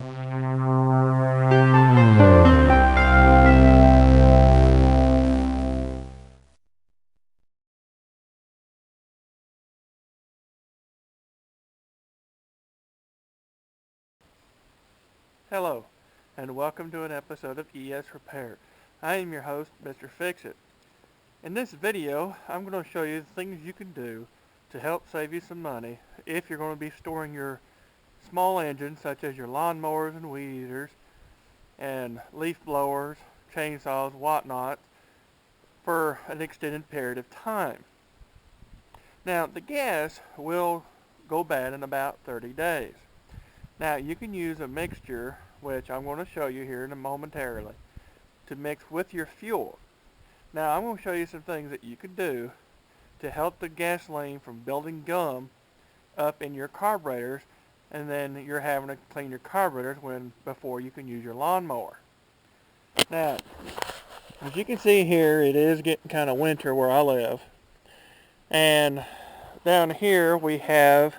Hello, and welcome to an episode of ESRepair. I am your host, Mr. Fix-It. In this video, I'm going to show you the things you can do to help save you some money if you're going to be storing your small engines, such as your lawnmowers and weed eaters, and leaf blowers, chainsaws, whatnot, for an extended period of time. Now, the gas will go bad in about 30 days. Now, you can use a mixture, which I'm going to show you here in a momentarily, to mix with your fuel. Now, I'm going to show you some things that you can do to help the gasoline from building gum up in your carburetors, and then you're having to clean your carburetors before you can use your lawnmower. Now, as you can see here, it is getting kind of winter where I live. And down here we have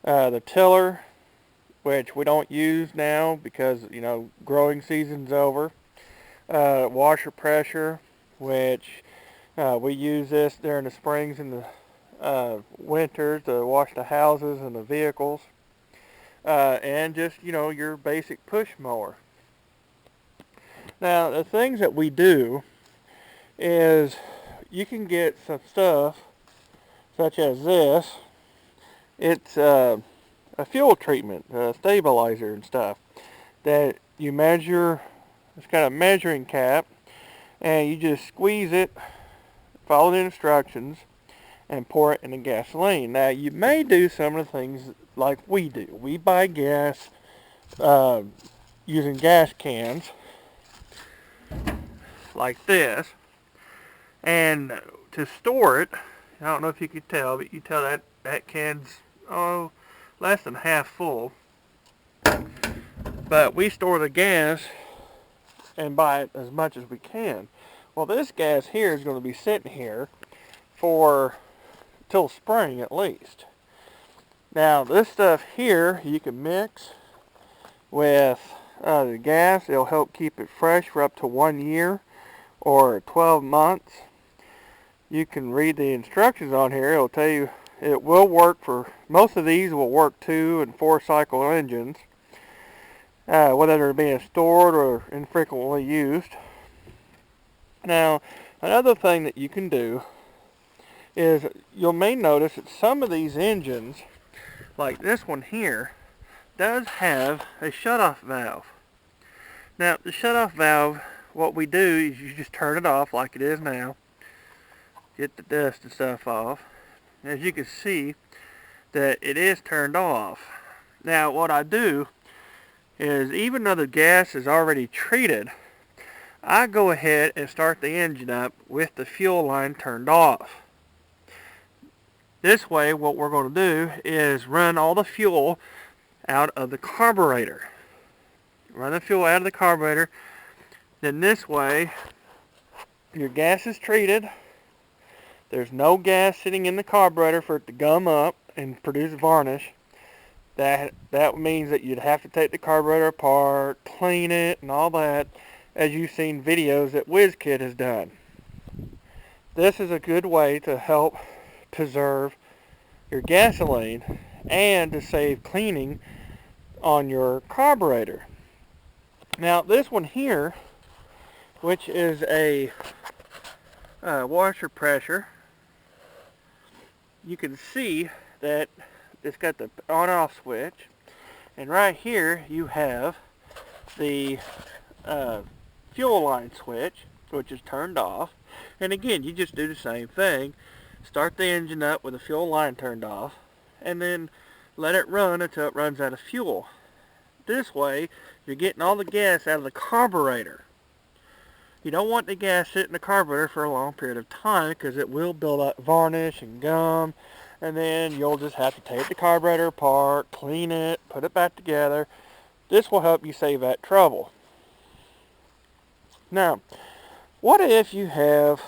the tiller, which we don't use now because, growing season's over. Washer pressure, which we use this during the springs and the winters to wash the houses and the vehicles. And just, your basic push mower. Now, the things that we do is you can get some stuff such as this. It's a fuel treatment, a stabilizer and stuff that you measure. It's got a measuring cap, and you just squeeze it, follow the instructions, and pour it in the gasoline. Now, you may do some of the things like we do. We buy gas using gas cans like this, and to store it, I don't know if you can tell, but you tell that can's less than half full. But we store the gas and buy it as much as we can. Well, this gas here is going to be sitting here for till spring at least. Now, this stuff here you can mix with the gas. It'll help keep it fresh for up to 1 year or 12 months. You can read the instructions on here. It'll tell you it will work for, most of these will work 2 and 4 cycle engines, whether they're being stored or infrequently used. Now, another thing that you can do is you may notice that some of these engines, like this one here, does have a shutoff valve. Now, the shutoff valve, what we do is you just turn it off like it is now, get the dust and stuff off. As you can see that it is turned off. Now, what I do is, even though the gas is already treated, I go ahead and start the engine up with the fuel line turned off. This way, what we're going to do is run all the fuel out of the carburetor. Run the fuel out of the carburetor. Then this way, your gas is treated. There's no gas sitting in the carburetor for it to gum up and produce varnish. That means that you'd have to take the carburetor apart, clean it, and all that, as you've seen videos that WizKid has done. This is a good way to help preserve your gasoline and to save cleaning on your carburetor. Now, this one here, which is a washer pressure, you can see that it's got the on-off switch, and right here you have the fuel line switch, which is turned off. And again, you just do the same thing. Start the engine up with the fuel line turned off, and then let it run until it runs out of fuel. This way, you're getting all the gas out of the carburetor. You don't want the gas sitting in the carburetor for a long period of time, because it will build up varnish and gum, and then you'll just have to take the carburetor apart, clean it, put it back together. This will help you save that trouble. Now, what if you have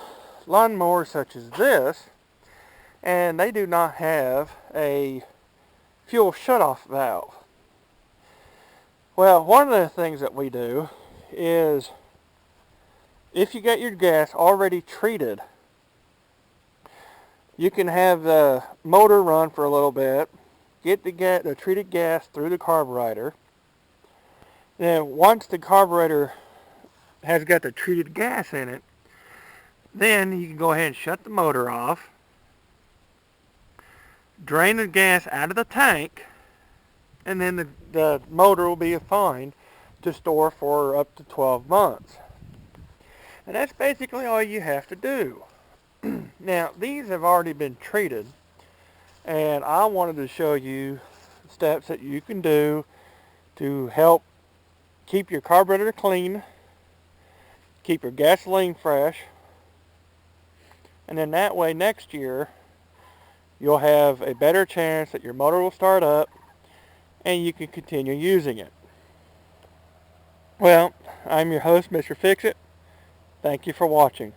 lawnmowers such as this, and they do not have a fuel shutoff valve? Well, one of the things that we do is if you get your gas already treated, you can have the motor run for a little bit, get the treated gas through the carburetor. Then once the carburetor has got the treated gas in it, then you can go ahead and shut the motor off, drain the gas out of the tank, and then the motor will be fine to store for up to 12 months. And that's basically all you have to do. Now, these have already been treated, and I wanted to show you steps that you can do to help keep your carburetor clean, keep your gasoline fresh, and then that way next year you'll have a better chance that your motor will start up and you can continue using it. Well, I'm your host, Mr. Fix-It. Thank you for watching.